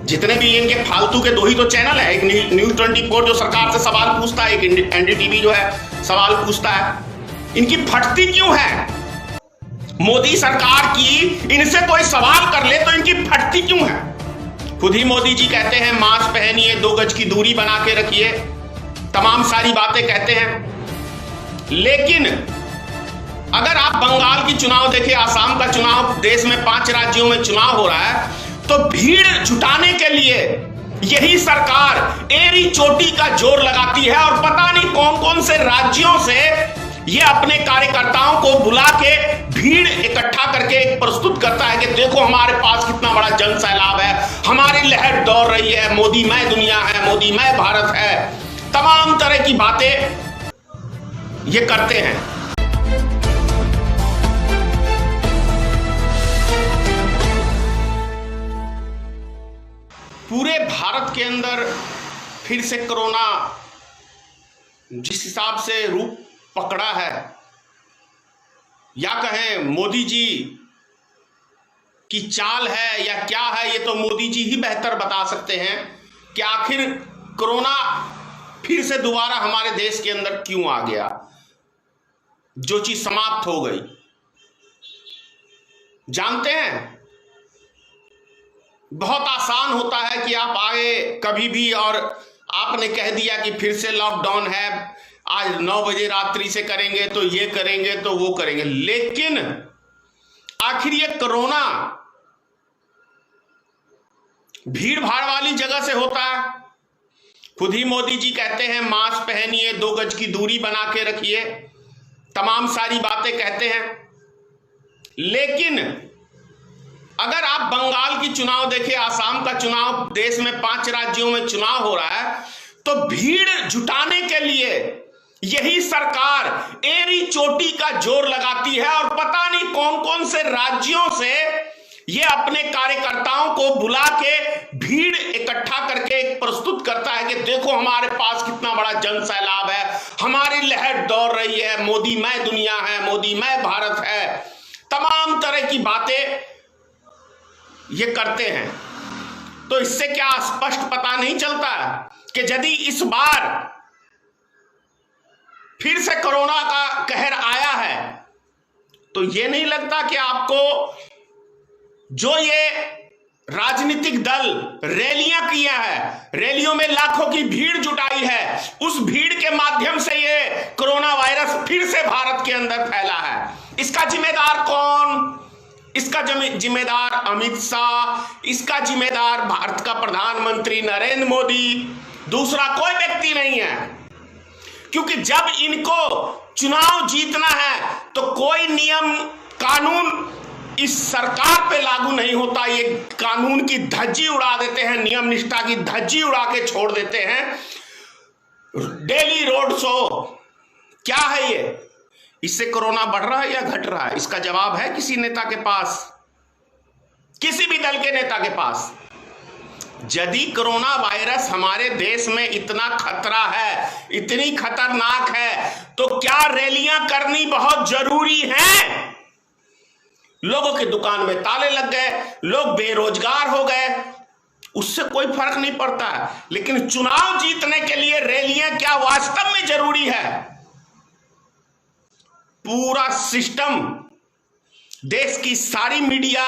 जितने भी इनके फालतू के दो ही तो चैनल है, एक न्यूज 24 जो सरकार से सवाल पूछता है, एक एनडीटीवी जो है सवाल पूछता है। इनकी फटती क्यों है? मोदी सरकार की इनसे कोई सवाल कर ले तो इनकी फटती क्यों है? खुद ही मोदी जी कहते हैं मास्क पहनिए, 2 गज की दूरी बना के रखिए, तमाम सारी बातें कहते हैं। लेकिन अगर आप बंगाल की चुनाव देखें, आसाम का चुनाव, देश में 5 राज्यों में चुनाव हो रहा है, तो भीड़ जुटाने के लिए यही सरकार एड़ी चोटी का जोर लगाती है और पता नहीं कौन कौन से राज्यों से ये अपने कार्यकर्ताओं को बुला के भीड़ इकट्ठा करके प्रस्तुत करता है कि देखो हमारे पास कितना बड़ा जन सैलाब है, हमारी लहर दौड़ रही है, मोदी मैं दुनिया है, मोदी मैं भारत है, तमाम तरह की बातें ये करते हैं। पूरे भारत के अंदर फिर से कोरोना जिस हिसाब से रूप पकड़ा है, या कहें मोदी जी की चाल है या क्या है, ये तो मोदी जी ही बेहतर बता सकते हैं कि आखिर कोरोना फिर से दोबारा हमारे देश के अंदर क्यों आ गया। जो चीज समाप्त हो गई जानते हैं, बहुत आसान होता है कि आप आए कभी भी और आपने कह दिया कि फिर से लॉकडाउन है, आज 9 बजे रात्रि से करेंगे तो ये करेंगे तो वो करेंगे। लेकिन आखिर ये कोरोना भीड़ भाड़ वाली जगह से होता है। खुद ही मोदी जी कहते हैं मास्क पहनिए, 2 गज की दूरी बना के रखिए, तमाम सारी बातें कहते हैं। लेकिन अगर आप बंगाल की चुनाव देखें, आसाम का चुनाव, देश में 5 राज्यों में चुनाव हो रहा है, तो भीड़ जुटाने के लिए यही सरकार एड़ी चोटी का जोर लगाती है और पता नहीं कौन कौन से राज्यों से ये अपने कार्यकर्ताओं को बुला के भीड़ इकट्ठा करके प्रस्तुत करता है कि देखो हमारे पास कितना बड़ा जन सैलाब है, हमारी लहर दौड़ रही है, मोदी मैं दुनिया है, मोदी मैं भारत है, तमाम तरह की बातें ये करते हैं। तो इससे क्या स्पष्ट पता नहीं चलता कि यदि इस बार फिर से कोरोना का कहर आया है तो ये नहीं लगता कि आपको जो ये राजनीतिक दल रैलियां किया है, रैलियों में लाखों की भीड़ जुटाई है, उस भीड़ के माध्यम से ये कोरोना वायरस फिर से भारत के अंदर फैला है, इसका जिम्मेदार कौन? इसका जिम्मेदार अमित शाह, इसका जिम्मेदार भारत का प्रधानमंत्री नरेंद्र मोदी, दूसरा कोई व्यक्ति नहीं है। क्योंकि जब इनको चुनाव जीतना है तो कोई नियम कानून इस सरकार पे लागू नहीं होता, ये कानून की धज्जी उड़ा देते हैं, नियम निष्ठा की धज्जी उड़ा के छोड़ देते हैं। डेली रोड शो क्या है ये? इससे कोरोना बढ़ रहा है या घट रहा है? इसका जवाब है किसी नेता के पास, किसी भी दल के नेता के पास? यदि कोरोना वायरस हमारे देश में इतना खतरा है, इतनी खतरनाक है, तो क्या रैलियां करनी बहुत जरूरी है? लोगों की दुकान में ताले लग गए, लोग बेरोजगार हो गए, उससे कोई फर्क नहीं पड़ता है। लेकिन चुनाव जीतने के लिए रैलियां क्या वास्तव में जरूरी है? पूरा सिस्टम, देश की सारी मीडिया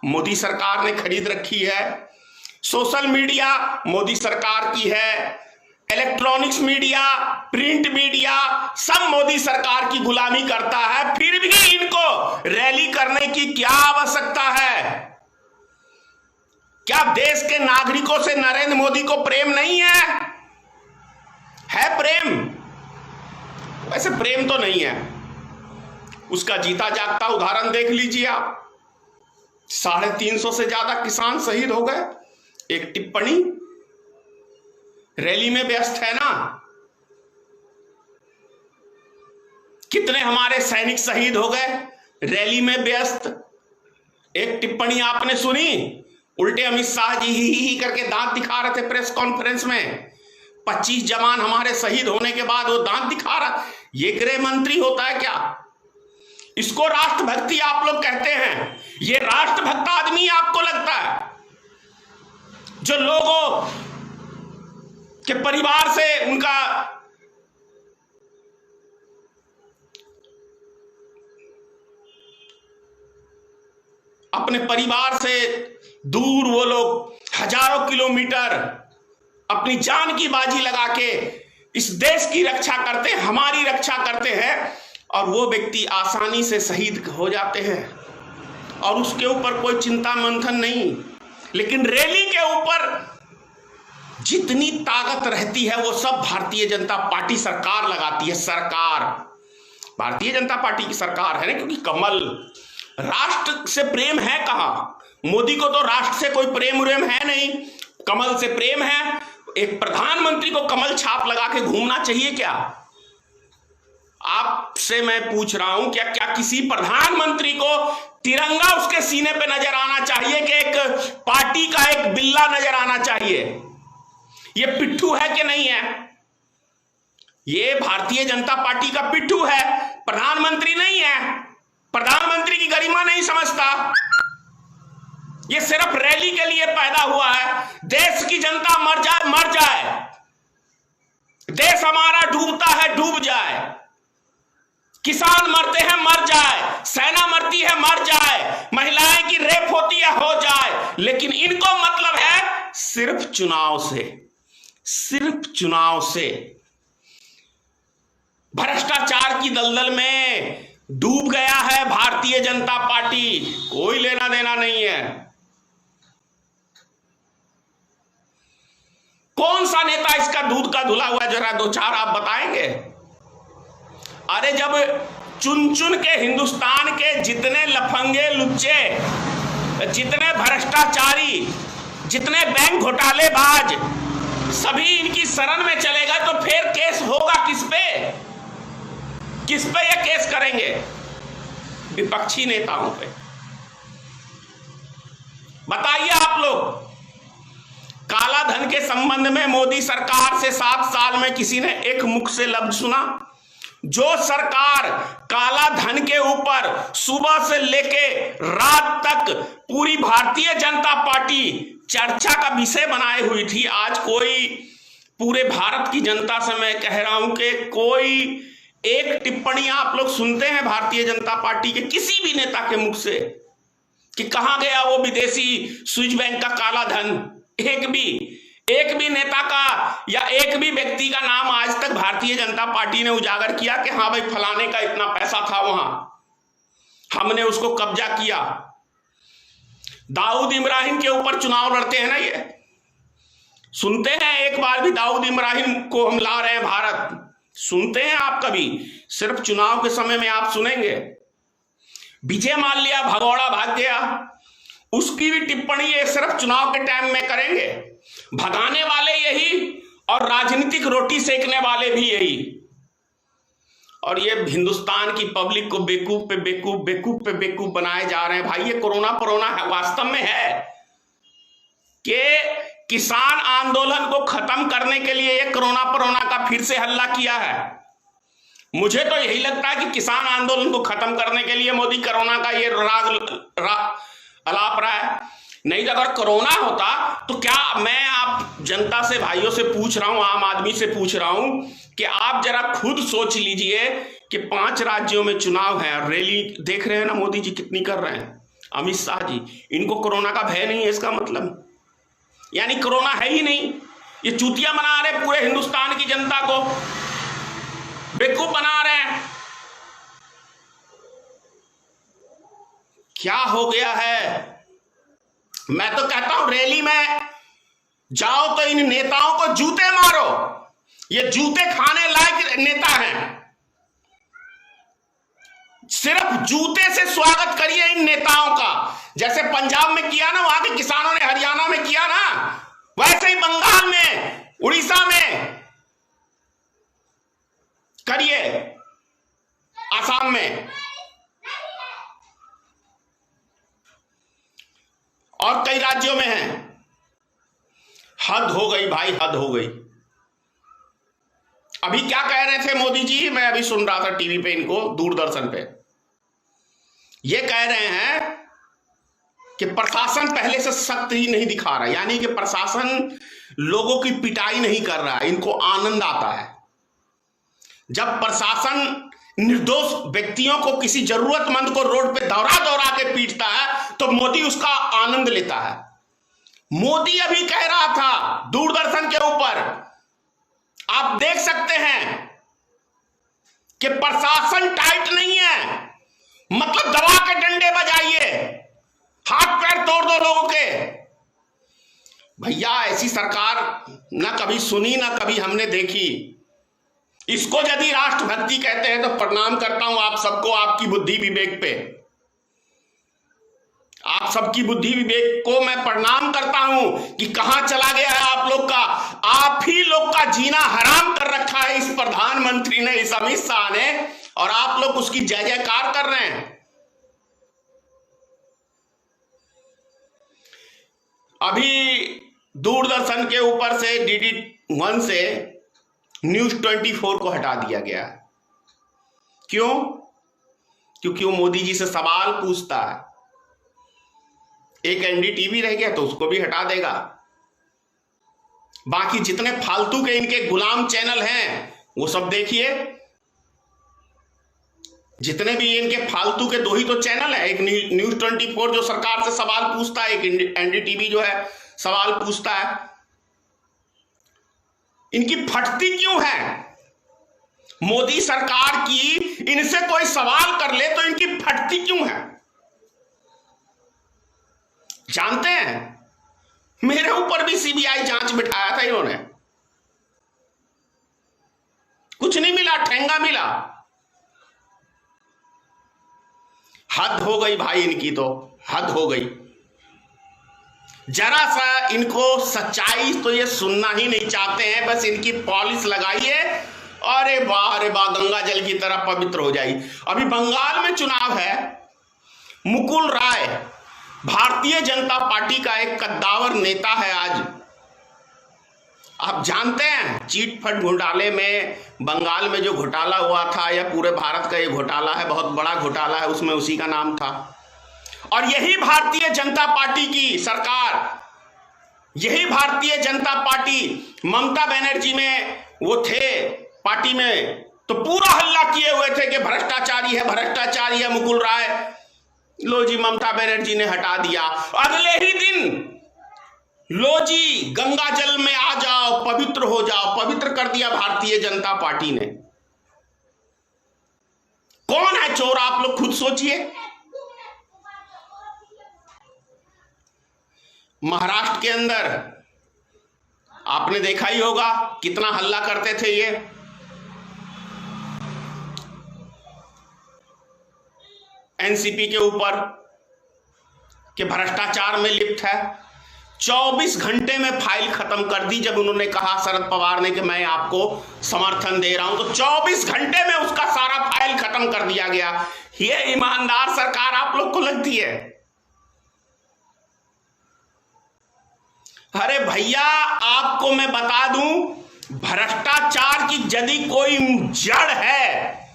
मोदी सरकार ने खरीद रखी है, सोशल मीडिया मोदी सरकार की है, इलेक्ट्रॉनिक्स मीडिया, प्रिंट मीडिया सब मोदी सरकार की गुलामी करता है। फिर भी इनको रैली करने की क्या आवश्यकता है? क्या देश के नागरिकों से नरेंद्र मोदी को प्रेम नहीं है? है प्रेम? वैसे प्रेम तो नहीं है, उसका जीता जागता उदाहरण देख लीजिए आप। 350 से ज्यादा किसान शहीद हो गए, एक टिप्पणी रैली में व्यस्त है ना। कितने हमारे सैनिक शहीद हो गए रैली में व्यस्त, एक टिप्पणी आपने सुनी? उल्टे अमित शाह जी ही करके दांत दिखा रहे थे प्रेस कॉन्फ्रेंस में। 25 जवान हमारे शहीद होने के बाद वो दांत दिखा रहा, ये गृह मंत्री होता है क्या? इसको राष्ट्रभक्ति आप लोग कहते हैं? ये राष्ट्रभक्त आदमी आपको लगता है जो लोगों के परिवार से उनका अपने परिवार से दूर वो लोग हजारों किलोमीटर अपनी जान की बाजी लगा के इस देश की रक्षा करते, हमारी रक्षा करते हैं, और वो व्यक्ति आसानी से शहीद हो जाते हैं और उसके ऊपर कोई चिंता मंथन नहीं। लेकिन रैली के ऊपर जितनी ताकत रहती है वो सब भारतीय जनता पार्टी सरकार लगाती है। सरकार भारतीय जनता पार्टी की सरकार है ना, क्योंकि कमल, राष्ट्र से प्रेम है कहां? मोदी को तो राष्ट्र से कोई प्रेम है नहीं, कमल से प्रेम है। एक प्रधानमंत्री को कमल छाप लगा के घूमना चाहिए क्या? आपसे मैं पूछ रहा हूं, क्या किसी प्रधानमंत्री को तिरंगा उसके सीने पे नजर आना चाहिए कि एक पार्टी का एक बिल्ला नजर आना चाहिए? ये पिट्ठू है कि नहीं है? ये भारतीय जनता पार्टी का पिट्ठू है, प्रधानमंत्री नहीं है। प्रधानमंत्री की गरिमा नहीं समझता। ये सिर्फ रैली के लिए पैदा हुआ है। देश की जनता मर जाए, देश हमारा डूबता है डूब जाए, किसान मरते हैं मर जाए, सेना मरती है मर जाए, महिलाएं की रेप होती है हो जाए, लेकिन इनको मतलब है सिर्फ चुनाव से, सिर्फ चुनाव से। भ्रष्टाचार की दलदल में डूब गया है भारतीय जनता पार्टी, कोई लेना देना नहीं है। कौन सा नेता इसका दूध का धुला हुआ, जरा दो चार आप बताएंगे? अरे जब चुन चुन के हिंदुस्तान के जितने लफंगे लुच्चे, जितने भ्रष्टाचारी, जितने बैंक घोटालेबाज सभी इनकी शरण में चलेगा तो फिर केस होगा किस पे? किस पे ये केस करेंगे? विपक्षी नेताओं पे। बताइए आप लोग, काला धन के संबंध में मोदी सरकार से 7 साल में किसी ने एक मुख से लफ्ज सुना? जो सरकार काला धन के ऊपर सुबह से लेके रात तक पूरी भारतीय जनता पार्टी चर्चा का विषय बनाए हुई थी, आज कोई, पूरे भारत की जनता से मैं कह रहा हूं कि कोई एक टिप्पणी आप लोग सुनते हैं भारतीय जनता पार्टी के किसी भी नेता के मुख से कि कहां गया वो विदेशी स्विस बैंक का काला धन? एक भी नेता का या एक भी व्यक्ति का नाम आज तक भारतीय जनता पार्टी ने उजागर किया कि हाँ भाई फलाने का इतना पैसा था वहां, हमने उसको कब्जा किया। दाऊद इब्राहिम के ऊपर चुनाव लड़ते हैं ना, ये सुनते हैं एक बार भी दाऊद इब्राहिम को हम ला रहे हैं भारत? सुनते हैं आप कभी? सिर्फ चुनाव के समय में आप सुनेंगे। विजय माल्या भगौड़ा भाग गया, उसकी भी टिप्पणी ये सिर्फ चुनाव के टाइम में करेंगे। भगाने वाले यही और राजनीतिक रोटी सेकने वाले भी यही। और ये हिंदुस्तान की पब्लिक को बेवकूफ पे बेवकूफ, बेवकूफ पे बेवकूफ बनाए जा रहे हैं। भाई ये कोरोना है, वास्तव में है कि किसान आंदोलन को खत्म करने के लिए ये कोरोना का फिर से हल्ला किया है। मुझे तो यही लगता है कि किसान आंदोलन को खत्म करने के लिए मोदी कोरोना का ये अलाप रहा है। नहीं तो अगर कोरोना होता तो क्या, मैं आप जनता से, भाइयों से पूछ रहा हूं, आम आदमी से पूछ रहा हूं कि आप जरा खुद सोच लीजिए कि 5 राज्यों में चुनाव है और रैली देख रहे हैं ना मोदी जी कितनी कर रहे हैं, अमित शाह जी, इनको कोरोना का भय नहीं है। इसका मतलब यानी कोरोना है ही नहीं। ये चूतिया बना रहे पूरे हिंदुस्तान की जनता को, बेवकूफ बना रहे हैं। क्या हो गया है? मैं तो कहता हूं रैली में जाओ तो इन नेताओं को जूते मारो, ये जूते खाने लायक नेता हैं। सिर्फ जूते से स्वागत करिए इन नेताओं का, जैसे पंजाब में किया ना, वहां के किसानों ने, हरियाणा में किया ना, वैसे ही बंगाल में, उड़ीसा में करिए, आसाम में और कई राज्यों में है। हद हो गई भाई, हद हो गई। अभी क्या कह रहे थे मोदी जी, मैं अभी सुन रहा था टीवी पे इनको, दूरदर्शन पे, ये कह रहे हैं कि प्रशासन पहले से सख्त ही नहीं दिखा रहा, यानी कि प्रशासन लोगों की पिटाई नहीं कर रहा है, इनको आनंद आता है। जब प्रशासन निर्दोष व्यक्तियों को, किसी जरूरतमंद को रोड पे दौरा दौरा के पीटता है तो मोदी उसका आनंद लेता है। मोदी अभी कह रहा था दूरदर्शन के ऊपर, आप देख सकते हैं कि प्रशासन टाइट नहीं है, मतलब दबा के डंडे बजाइए, हाथ पैर तोड़ दो लोगों के। भैया ऐसी सरकार ना कभी सुनी ना कभी हमने देखी। इसको यदि राष्ट्रभक्ति कहते हैं तो प्रणाम करता हूं आप सबको, आपकी बुद्धि विवेक पे, आप सबकी बुद्धि विवेक को मैं प्रणाम करता हूं कि कहां चला गया है आप लोग का। आप ही लोग का जीना हराम कर रखा है इस प्रधानमंत्री ने, इस अमित शाह ने, और आप लोग उसकी जय जयकार कर रहे हैं। अभी दूरदर्शन के ऊपर से DD1 से न्यूज 24 को हटा दिया गया है। क्यों? क्योंकि वो मोदी जी से सवाल पूछता है। एक NDTV रह गया तो उसको भी हटा देगा। बाकी जितने फालतू के इनके गुलाम चैनल हैं वो सब देखिए, जितने भी इनके फालतू के 2 ही तो चैनल है, एक न्यूज 24 जो सरकार से सवाल पूछता है, एक NDTV जो है सवाल पूछता है। इनकी फटती क्यों है? मोदी सरकार की इनसे कोई सवाल कर ले तो इनकी फटती क्यों है? जानते हैं, मेरे ऊपर भी CBI जांच बिठाया था इन्होंने, कुछ नहीं मिला, ठेंगा मिला। हद हो गई भाई इनकी, तो हद हो गई। जरा सा इनको सच्चाई तो ये सुनना ही नहीं चाहते हैं, बस इनकी पॉलिश लगाइए, अरे वाह गंगा जल की तरह पवित्र हो जाएगी। अभी बंगाल में चुनाव है, मुकुल राय भारतीय जनता पार्टी का एक कद्दावर नेता है। आज आप जानते हैं चीट फंड घोटाले में बंगाल में जो घोटाला हुआ था, या पूरे भारत का ये घोटाला है, बहुत बड़ा घोटाला है, उसमें उसी का नाम था। और यही भारतीय जनता पार्टी की सरकार, यही भारतीय जनता पार्टी, ममता बनर्जी में वो थे पार्टी में, तो पूरा हल्ला किए हुए थे कि भ्रष्टाचारी है, भ्रष्टाचारी है मुकुल राय। लो जी, ममता बनर्जी ने हटा दिया। अगले ही दिन लो जी, गंगा जल में आ जाओ, पवित्र हो जाओ, पवित्र कर दिया भारतीय जनता पार्टी ने। कौन है चोर, आप लोग खुद सोचिए। महाराष्ट्र के अंदर आपने देखा ही होगा कितना हल्ला करते थे ये। एनसीपी के ऊपर कि भ्रष्टाचार में लिप्त है। 24 घंटे में फाइल खत्म कर दी। जब उन्होंने कहा शरद पवार ने कि मैं आपको समर्थन दे रहा हूं, तो 24 घंटे में उसका सारा फाइल खत्म कर दिया गया। ये ईमानदार सरकार आप लोग को लगती है? अरे भैया, आपको मैं बता दूं, भ्रष्टाचार की यदि कोई जड़ है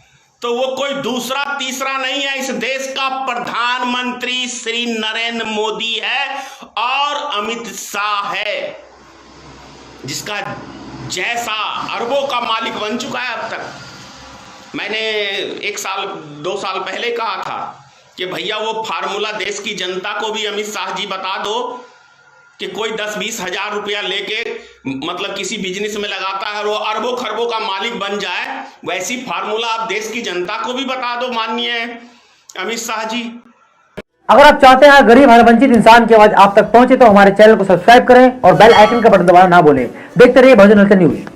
तो वो कोई दूसरा तीसरा नहीं है, इस देश का प्रधानमंत्री श्री नरेंद्र मोदी है और अमित शाह है, जिसका जैसा अरबों का मालिक बन चुका है अब तक। मैंने 1 साल 2 साल पहले कहा था कि भैया वो फार्मूला देश की जनता को भी अमित शाह जी बता दो कि कोई 10-20 हजार रुपया लेके मतलब किसी बिजनेस में लगाता है और वो अरबों खरबों का मालिक बन जाए, वैसी फार्मूला आप देश की जनता को भी बता दो माननीय अमित शाह जी। अगर आप चाहते हैं गरीब हर वंचित इंसान की आवाज आप तक पहुंचे तो हमारे चैनल को सब्सक्राइब करें और बेल आइकन का बटन दबाना ना भूलें। देखते रहिए भोजन न्यूज।